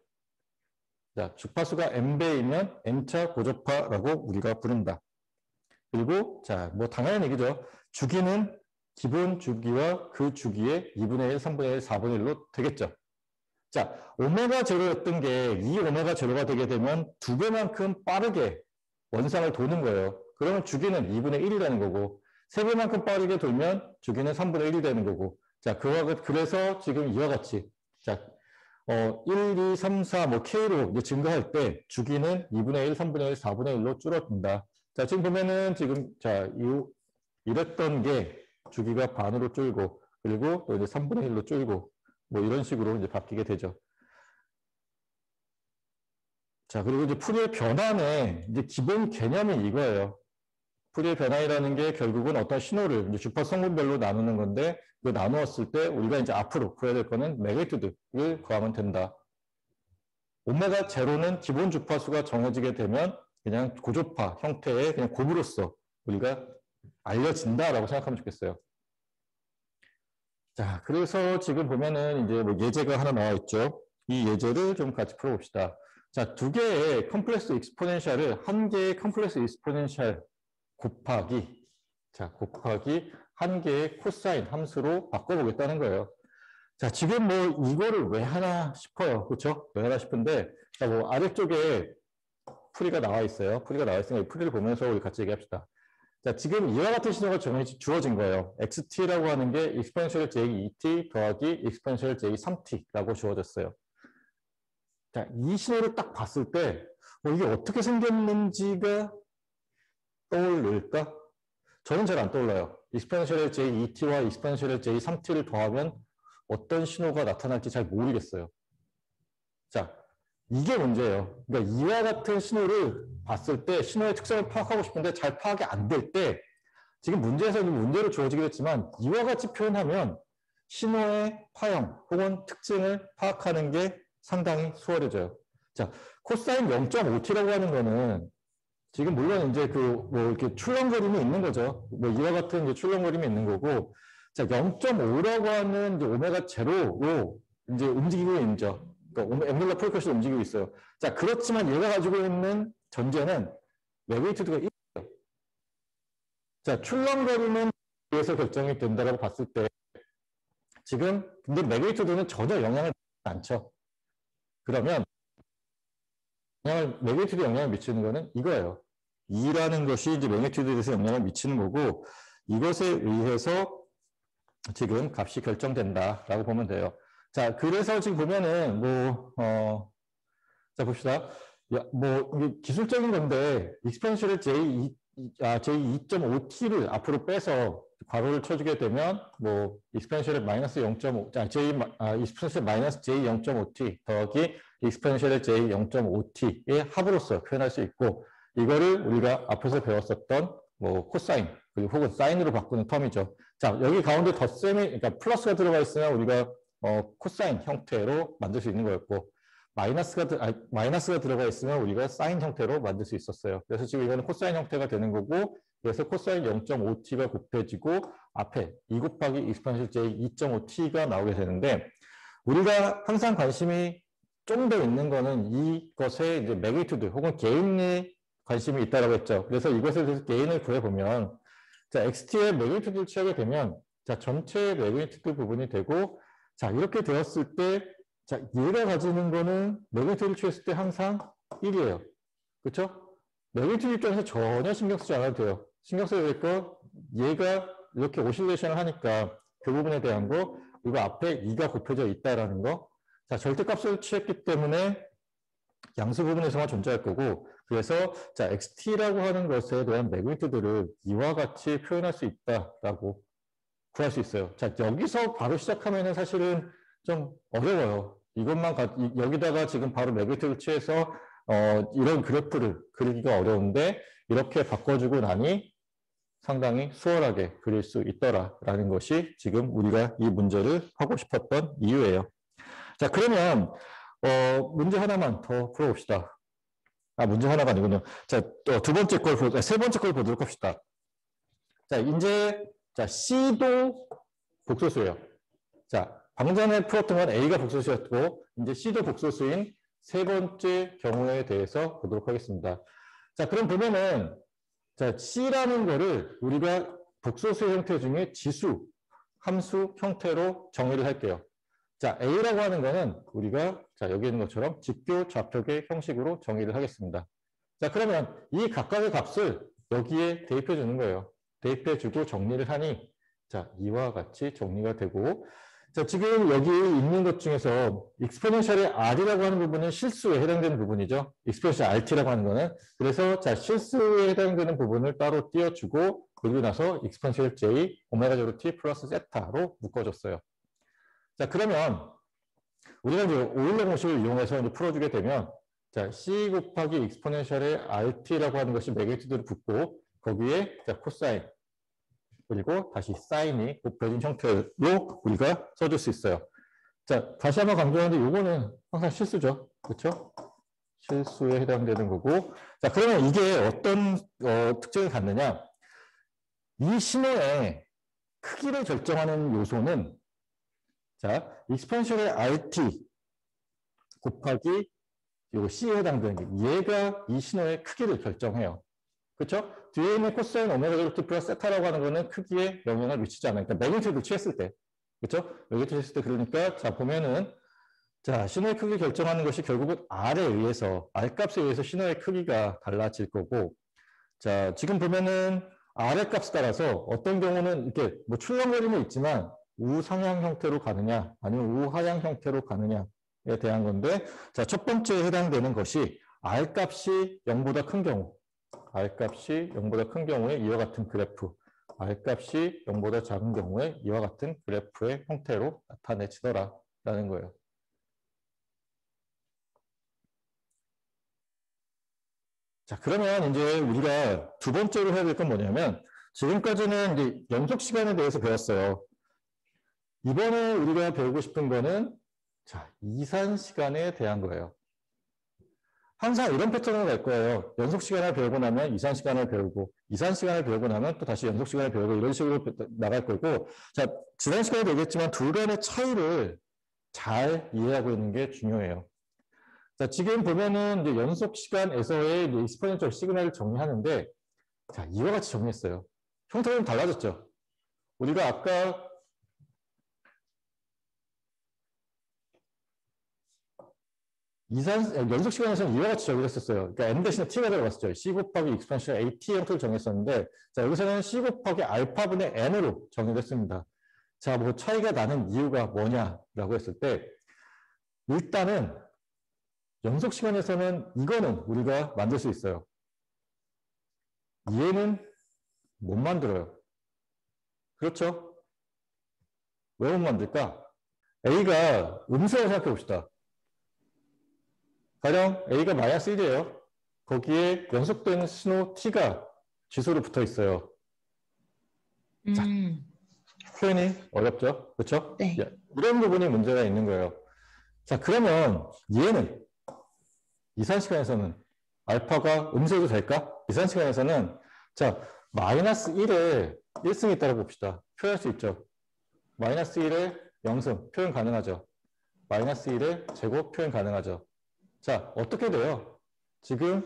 자, 주파수가 n배이면 n차 고조파라고 우리가 부른다. 그리고 자, 뭐 당연한 얘기죠. 주기는 기본 주기와 그 주기의 2분의 1, 3분의 1, 4분의 1로 되겠죠. 자, 오메가 제로였던 게 이 오메가 제로가 되게 되면 2배만큼 빠르게 원상을 도는 거예요. 그러면 주기는 2분의 1이라는 거고, 3배만큼 빠르게 돌면 주기는 3분의 1이 되는 거고, 자, 그래서 지금 이와 같이, 자, 1, 2, 3, 4, 뭐, K로 이제 증가할 때 주기는 2분의 1, 3분의 1, 4분의 1로 줄어든다. 자, 지금 보면은 지금, 자, 이랬던 게 주기가 반으로 줄고, 그리고 또 이제 3분의 1로 줄고, 뭐 이런 식으로 이제 바뀌게 되죠. 자, 그리고 이제 풀이의 변환의 이제 기본 개념이 이거예요. 풀이의 변환이라는 게 결국은 어떤 신호를 이제 주파수 성분별로 나누는 건데, 그 나누었을 때 우리가 이제 앞으로 구해야 될 거는 매그니튜드를 구하면 된다. 오메가 제로는 기본 주파수가 정해지게 되면 그냥 고주파 형태의 그냥 곱으로서 우리가 알려진다라고 생각하면 좋겠어요. 자, 그래서 지금 보면은 이제 뭐 예제가 하나 나와 있죠. 이 예제를 좀 같이 풀어봅시다. 자, 두 개의 컴플렉스 익스포넨셜을 한 개의 컴플렉스 익스포넨셜 곱하기 한 개의 코사인 함수로 바꿔보겠다는 거예요. 자, 지금 뭐 이거를 왜 하나 싶어요. 그렇죠? 왜 하나 싶은데, 자, 뭐 아래쪽에 풀이가 나와 있어요. 풀이가 나와 있으니까 이 풀이를 보면서 우리 같이 얘기합시다. 자, 지금 이와 같은 신호가 주어진 거예요. xt라고 하는 게 exponential j2t 더하기 exponential j3t라고 주어졌어요. 자, 이 신호를 딱 봤을 때 이게 어떻게 생겼는지가 떠올릴까? 저는 잘 안 떠올라요. exponential j2t와 exponential j3t를 더하면 어떤 신호가 나타날지 잘 모르겠어요. 자, 이게 문제예요. 그러니까 이와 같은 신호를 봤을 때 신호의 특성을 파악하고 싶은데 잘 파악이 안 될 때 지금 문제에서는 문제로 주어지긴 했지만 이와 같이 표현하면 신호의 파형 혹은 특징을 파악하는 게 상당히 수월해져요. 자, 코사인 0.5t라고 하는 거는 지금 물론 이제 뭐 이렇게 출렁거림이 있는 거죠. 뭐 이와 같은 이제 출렁거림이 있는 거고, 자, 0.5라고 하는 이제 오메가 제로로 이제 움직이고 있죠. 그러니까 앵글러 폴컷이 움직이고 있어요. 자, 그렇지만 얘가 가지고 있는 전제는 매그니튜드가 1이에요. 자, 출렁거림은 에서 결정이 된다고 봤을 때 지금 근데 매그니튜드는 전혀 영향을 미치지 않죠. 그러면 매그니튜드 영향을 미치는 거는 이거예요. 2라는 것이 이제 매그니튜드에 대해서 영향을 미치는 거고 이것에 의해서 지금 값이 결정된다라고 보면 돼요. 자, 그래서 지금 보면은 자 봅시다. 뭐 이게 기술적인 건데 익스펜셜의 J2.5t를 앞으로 빼서 괄호를 쳐주게 되면 뭐 익스펜셜의 마이너스 0.5, 익스펜셜 마이너스 J0.5t 더하기 익스펜셜의 J0.5t의 합으로서 표현할 수 있고 이거를 우리가 앞에서 배웠었던 뭐 코사인 그리고 혹은 사인으로 바꾸는 텀이죠. 자, 여기 가운데 그러니까 플러스가 들어가 있으면 우리가 코사인 형태로 만들 수 있는 거였고 마이너스가 들어가 있으면 우리가 사인 형태로 만들 수 있었어요. 그래서 지금 이거는 코사인 형태가 되는 거고 그래서 코사인 0.5t가 곱해지고 앞에 2 곱하기 익스포넨셜 j 2.5t가 나오게 되는데 우리가 항상 관심이 좀 더 있는 거는 이것의 이제 매그니튜드 혹은 게인에 관심이 있다고 했죠. 그래서 이것에 대해서 게인을 구해보면 자, xt의 매그니튜드를 취하게 되면 자, 전체의 매그니튜드 부분이 되고 자, 이렇게 되었을 때 자, 얘가 가지는 거는 매그니튜드를 취했을 때 항상 1이에요. 그렇죠? 매그니튜드 입장에서 전혀 신경 쓰지 않아도 돼요. 신경 써야 될 거 얘가 이렇게 오실레이션을 하니까 그 부분에 대한 거 이거 앞에 2가 곱해져 있다라는 거 자, 절대값을 취했기 때문에 양수 부분에서만 존재할 거고 그래서 자, xt라고 하는 것에 대한 매그니튜드를 이와 같이 표현할 수 있다라고 구할 수 있어요. 자, 여기서 바로 시작하면은 사실은 좀 어려워요. 여기다가 지금 바로 매그니튜드를 취해서 이런 그래프를 그리기가 어려운데 이렇게 바꿔주고 나니 상당히 수월하게 그릴 수 있더라라는 것이 지금 우리가 이 문제를 하고 싶었던 이유예요. 자, 그러면 문제 하나만 더 풀어봅시다. 문제 하나가 아니군요. 자, 또 세 번째 걸 보도록 합시다. 자, 이제 자, C도 복소수예요. 자, 방금 전에 풀었던 건 A가 복소수였고 이제 C도 복소수인 세 번째 경우에 대해서 보도록 하겠습니다. 자, 그럼 보면은 자, C라는 거를 우리가 복소수 형태 중에 지수, 함수 형태로 정의를 할게요. 자, A라고 하는 거는 우리가 자, 여기 있는 것처럼 직교 좌표계 형식으로 정의를 하겠습니다. 자, 그러면 이 각각의 값을 여기에 대입해 주는 거예요. 대입해 주고 정리를 하니 자, 이와 같이 정리가 되고 자, 지금 여기 있는 것 중에서 익스포넨셜의 R이라고 하는 부분은 실수에 해당되는 부분이죠. 익스포넨셜 RT라고 하는 거는. 그래서 자, 실수에 해당되는 부분을 따로 띄워주고 그리고 나서 익스포넨셜 J 오메가 제로 T 플러스 세타로 묶어줬어요. 자, 그러면 우리가 이제 오일러 공식을 이용해서 이제 풀어주게 되면 자, C 곱하기 익스포넨셜의 RT라고 하는 것이 매그니튜드를 붙고 거기에 자, 코사인 그리고 다시 사인이 곱해진 형태로 우리가 써줄 수 있어요. 자, 다시 한번 강조하는데 요거는 항상 실수죠. 그렇죠? 실수에 해당되는 거고. 자, 그러면 이게 어떤 특징을 갖느냐? 이 신호의 크기를 결정하는 요소는 자, 익스ponential의 RT 곱하기 요 C에 해당되는 게 얘가 이 신호의 크기를 결정해요. 그렇죠? 뒤에 있는 코사인 오메가 제로 플러스 세타라고 하는 거는 크기에 영향을 미치지 않아요. 그러니까 매그니튜드 취했을 때. 그렇죠? 매그니튜드 취했을 때 그러니까 자 보면은 자 신호의 크기 결정하는 것이 결국은 R에 의해서 R값에 의해서 신호의 크기가 달라질 거고 자 지금 보면은 R의 값에 따라서 어떤 경우는 이렇게 뭐 출렁거림은 있지만 우상향 형태로 가느냐 아니면 우하향 형태로 가느냐에 대한 건데 자 첫 번째에 해당되는 것이 R값이 0보다 큰 경우 R값이 0보다 큰 경우에 이와 같은 그래프 R값이 0보다 작은 경우에 이와 같은 그래프의 형태로 나타내지더라 라는 거예요. 자, 그러면 이제 우리가 두 번째로 해야 될 건 뭐냐면 지금까지는 이제 연속 시간에 대해서 배웠어요. 이번에 우리가 배우고 싶은 거는 자, 이산 시간에 대한 거예요. 항상 이런 패턴으로 갈 거예요. 연속 시간을 배우고 나면 이산 시간을 배우고 이산 시간을 배우고 나면 또 다시 연속 시간을 배우고 이런 식으로 나갈 거고 자, 지난 시간에도 얘기했지만 둘 간의 차이를 잘 이해하고 있는 게 중요해요. 자, 지금 보면은 이제 연속 시간에서의 익스포넨셜 시그널을 정리하는데, 자, 이와 같이 정리했어요. 형태가 좀 달라졌죠? 우리가 아까 연속 시간에서는 이와 같이 정의를 했었어요. 그러니까 n 대신에 t가 들어갔었죠. c 곱하기 익스포넨셜 at 형태를 정했었는데, 자, 여기서는 c 곱하기 알파분의 n으로 정의를 했습니다. 자, 뭐 차이가 나는 이유가 뭐냐라고 했을 때, 일단은 연속 시간에서는 이거는 우리가 만들 수 있어요. 얘는 못 만들어요. 그렇죠? 왜 못 만들까? A가 음수라고 생각해 봅시다. 가령 A가 마이너스 1이에요. 거기에 연속된 신호 T가 지수로 붙어 있어요. 자, 표현이 어렵죠? 그렇죠? 네. 이런 부분이 문제가 있는 거예요. 자, 그러면 얘는 이산 시간에서는 알파가 음수해도 될까? 이산 시간에서는 자, 마이너스 1에 1승이 있다고 봅시다. 표현할 수 있죠. 마이너스 1에 0승 표현 가능하죠. 마이너스 1에 제곱 표현 가능하죠. 자, 어떻게 돼요? 지금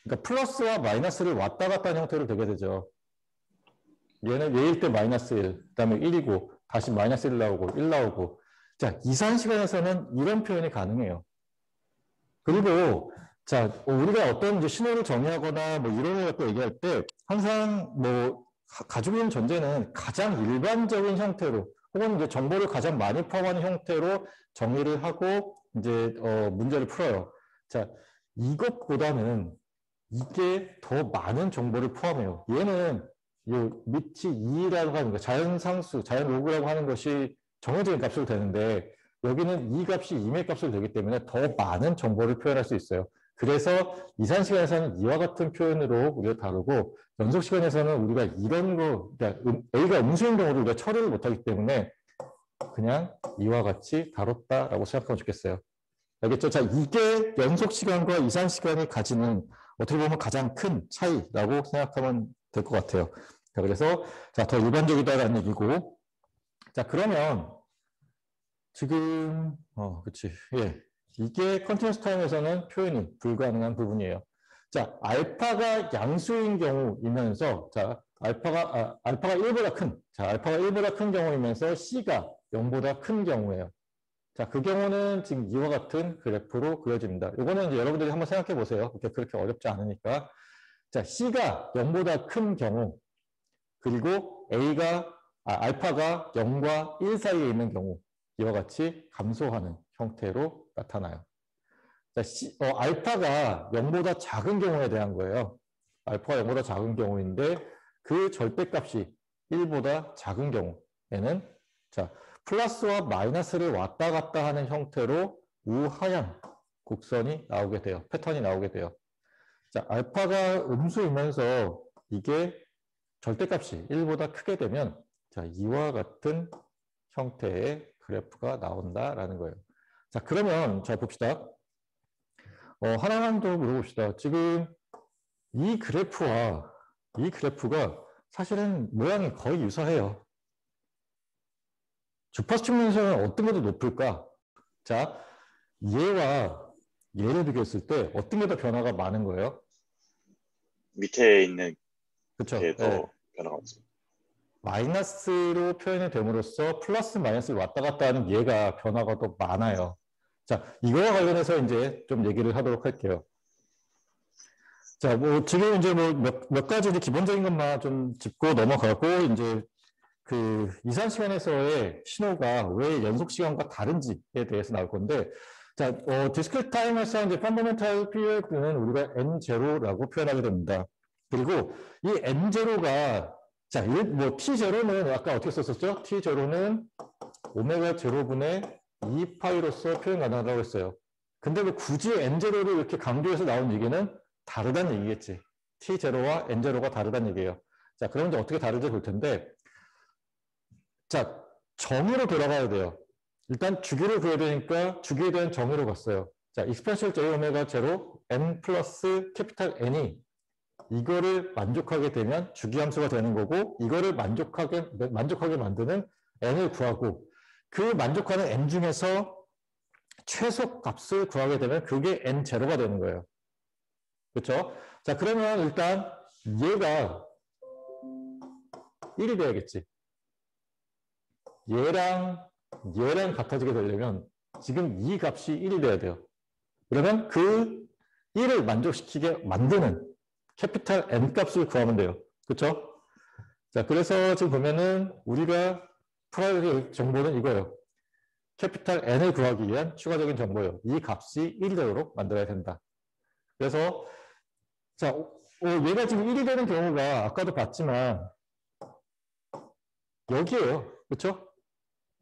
그러니까 플러스와 마이너스를 왔다 갔다 하는 형태로 되게 되죠. 얘는 얘일 때 마이너스 1, 그 다음에 1이고 다시 마이너스 1 나오고 1 나오고 자, 이산 시간에서는 이런 표현이 가능해요. 그리고 자, 우리가 어떤 이제 신호를 정의하거나 뭐 이론을 갖고 얘기할 때 항상 뭐 가지고 있는 전제는 가장 일반적인 형태로 혹은 이제 정보를 가장 많이 포함하는 형태로 정의를 하고 이제 문제를 풀어요. 자, 이것보다는 이게 더 많은 정보를 포함해요. 얘는 요 밑이 2라고 하는 거, 자연상수, 자연로그라고 하는 것이 정해진 값으로 되는데 여기는 이 값이 2의 값으로 되기 때문에 더 많은 정보를 표현할 수 있어요. 그래서 이산 시간에서는 이와 같은 표현으로 우리가 다루고 연속 시간에서는 우리가 이런 거, 그러니까 A가 음수인 경우를 우리가 처리를 못하기 때문에 그냥 이와 같이 다뤘다라고 생각하면 좋겠어요. 알겠죠? 자, 이게 연속 시간과 이산 시간이 가지는 어떻게 보면 가장 큰 차이라고 생각하면 될 것 같아요. 자, 그래서 자, 더 일반적이다라는 얘기고, 자, 그러면 지금 그렇지, 예, 이게 컨티뉴스 타임에서는 표현이 불가능한 부분이에요. 자, 알파가 양수인 경우이면서, 자, 알파가 1보다 큰, 자, 알파가 1보다 큰 경우이면서 C가 0보다 큰 경우예요. 자, 그 경우는 지금 이와 같은 그래프로 그려집니다. 이거는 이제 여러분들이 한번 생각해 보세요. 그렇게 어렵지 않으니까. 자, C가 0보다 큰 경우, 그리고 알파가 0과 1 사이에 있는 경우, 이와 같이 감소하는 형태로 나타나요. 자, 알파가 0보다 작은 경우에 대한 거예요. 알파가 0보다 작은 경우인데 그 절대값이 1보다 작은 경우에는 자, 플러스와 마이너스를 왔다 갔다 하는 형태로 우하향 곡선이 나오게 돼요. 패턴이 나오게 돼요. 자, 알파가 음수이면서 이게 절대값이 1보다 크게 되면 자, 이와 같은 형태의 그래프가 나온다라는 거예요. 자, 그러면 자 봅시다. 하나만 더 물어봅시다. 지금 이 그래프와 이 그래프가 사실은 모양이 거의 유사해요. 주파수 측면에서는 어떤 게 더 높을까? 자, 얘와 얘를 비교했을 때 어떤 게 더 변화가 많은 거예요? 밑에 있는 그렇죠. 게 더 네. 변화가 없어요. 마이너스로 표현이 됨으로써 플러스 마이너스를 왔다 갔다 하는 얘가 변화가 더 많아요. 자, 이거와 관련해서 이제 좀 얘기를 하도록 할게요. 자, 뭐 지금 이제 뭐 몇 가지 이제 기본적인 것만 좀 짚고 넘어가고 이제 그 이산 시간에서의 신호가 왜 연속 시간과 다른지에 대해서 나올 건데, 자, 디스크리트 타임에서 이제 펀더멘탈 피리어드는 우리가 N0라고 표현하게 됩니다. 그리고 이 N0가 자, 뭐 T0는 아까 어떻게 썼었죠? T0는 오메가 0분의 2파이로서 표현 가능하다고 했어요. 근데 뭐 굳이 N0를 이렇게 강조해서 나온 얘기는 다르다는 얘기겠지. T0와 N0가 다르다는 얘기예요. 자, 그럼 이제 어떻게 다른지 볼 텐데, 자, 정의로 돌아가야 돼요. 일단 주기를 구해야 되니까 주기에 대한 정의로 갔어요. 자, 익스펜셜 J 오메가 제로 N 플러스 캐피탈 N이 이거를 만족하게 되면 주기함수가 되는 거고, 이거를 만족하게 만드는 N을 구하고, 그 만족하는 N 중에서 최소 값을 구하게 되면 그게 N0가 되는 거예요. 그렇죠? 자, 그러면 일단 얘가 1이 돼야겠지. 얘랑 같아지게 되려면 지금 이 값이 1이 돼야 돼요. 그러면 그 1을 만족시키게 만드는 캐피탈 N 값을 구하면 돼요. 그렇죠? 자, 그래서 지금 보면은 우리가 풀어야 될 정보는 이거예요. 캐피탈 N을 구하기 위한 추가적인 정보예요. 이 값이 1이 되도록 만들어야 된다. 그래서 자, 얘가 지금 1이 되는 경우가 아까도 봤지만 여기에요. 그렇죠?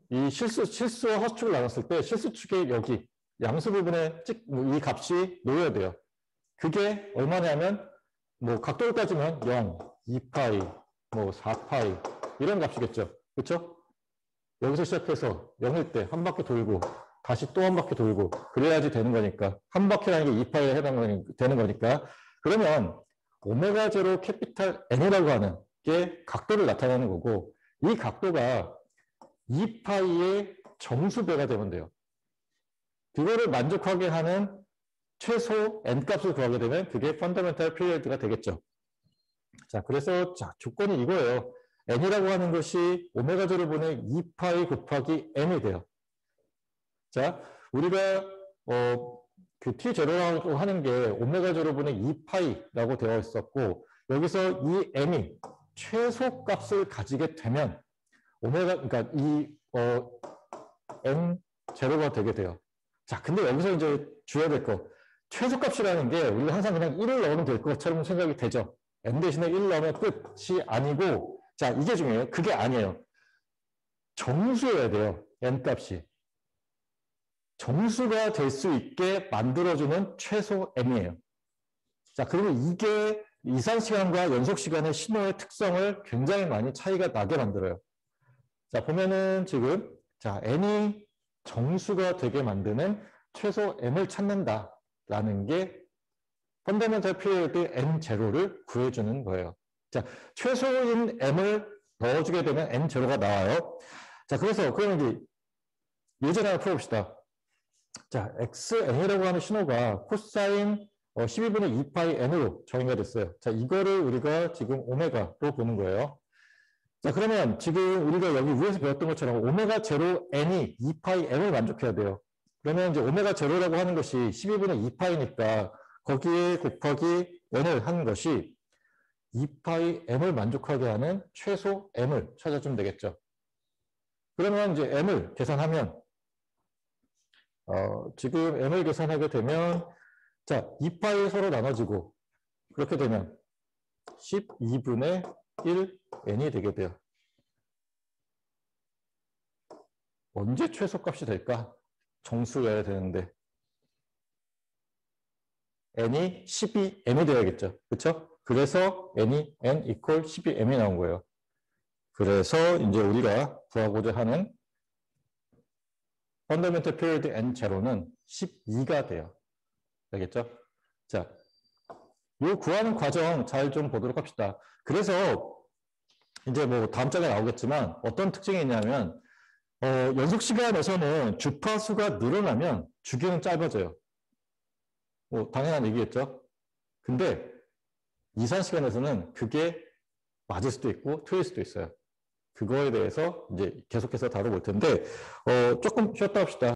이 실수와 허수축을 나눴을 때 실수축의 여기 양수 부분에 이 값이 놓여야 돼요. 그게 얼마냐면 뭐 각도를 따지면 0, 2파이, 뭐 4파이 이런 값이겠죠. 그렇죠? 여기서 시작해서 0일 때 한 바퀴 돌고 다시 또 한 바퀴 돌고 그래야지 되는 거니까 한 바퀴라는 게 2파이에 되는 거니까 그러면 오메가 제로 캐피탈 N이라고 하는 게 각도를 나타내는 거고 이 각도가 2파이의 정수배가 되면 돼요. 그거를 만족하게 하는 최소 N값을 구하게 되면 그게 펀더멘탈 피리어드가 되겠죠. 자, 그래서 자, 조건이 이거예요. N이라고 하는 것이 오메가 제로 분의 2파이 곱하기 N이 돼요. 자, 우리가 그 T0라고 하는 게 오메가 제로 분의 2파이라고 되어 있었고 여기서 이 N이 최소 값을 가지게 되면 그러니까 이 N0가 되게 돼요. 자, 근데 여기서 이제 주어야 될 거. 최소값이라는 게 우리가 항상 그냥 1을 넣으면 될 것처럼 생각이 되죠. N 대신에 1 넣으면 끝이 아니고, 자, 이게 중요해요. 그게 아니에요. 정수여야 돼요. N값이. 정수가 될 수 있게 만들어주는 최소 N이에요. 자, 그러면 이게 이산시간과 연속시간의 신호의 특성을 굉장히 많이 차이가 나게 만들어요. 자, 보면은 지금, 자, N이 정수가 되게 만드는 최소 M을 찾는다라는 게 펀더멘탈 피리어드 N0를 구해주는 거예요. 자, 최소인 M을 넣어주게 되면 N0가 나와요. 자, 그래서 그러면 이제 예제를 하나 풀어봅시다. 자, XN이라고 하는 신호가 코사인 12분의 2파이 N으로 정의가 됐어요. 자, 이거를 우리가 지금 오메가로 보는 거예요. 자, 그러면 지금 우리가 여기 위에서 배웠던 것처럼 오메가 제로 N이 2파이 M을 만족해야 돼요. 그러면 이제 오메가 제로라고 하는 것이 12분의 2파이니까 거기에 곱하기 N을 하는 것이 2파이 M을 만족하게 하는 최소 M을 찾아주면 되겠죠. 그러면 이제 M을 계산하면 지금 M을 계산하게 되면 자, 2파이 서로 나눠지고 그렇게 되면 12분의 1 N이 되게 돼요. 언제 최소값이 될까? 정수여야 되는데 N이 12M이 되어야겠죠. 그렇죠? 그래서 N equal 12M이 나온 거예요. 그래서 이제 우리가 구하고자 하는 fundamental period n 제로는 12가 돼요. 알겠죠? 자, 요 구하는 과정 잘 좀 보도록 합시다. 그래서 이제 뭐 다음 장에 나오겠지만 어떤 특징이 있냐면 연속 시간에서는 주파수가 늘어나면 주기는 짧아져요. 뭐 당연한 얘기겠죠? 근데 이산 시간에서는 그게 맞을 수도 있고 틀릴 수도 있어요. 그거에 대해서 이제 계속해서 다뤄볼 텐데 조금 쉬었다 합시다.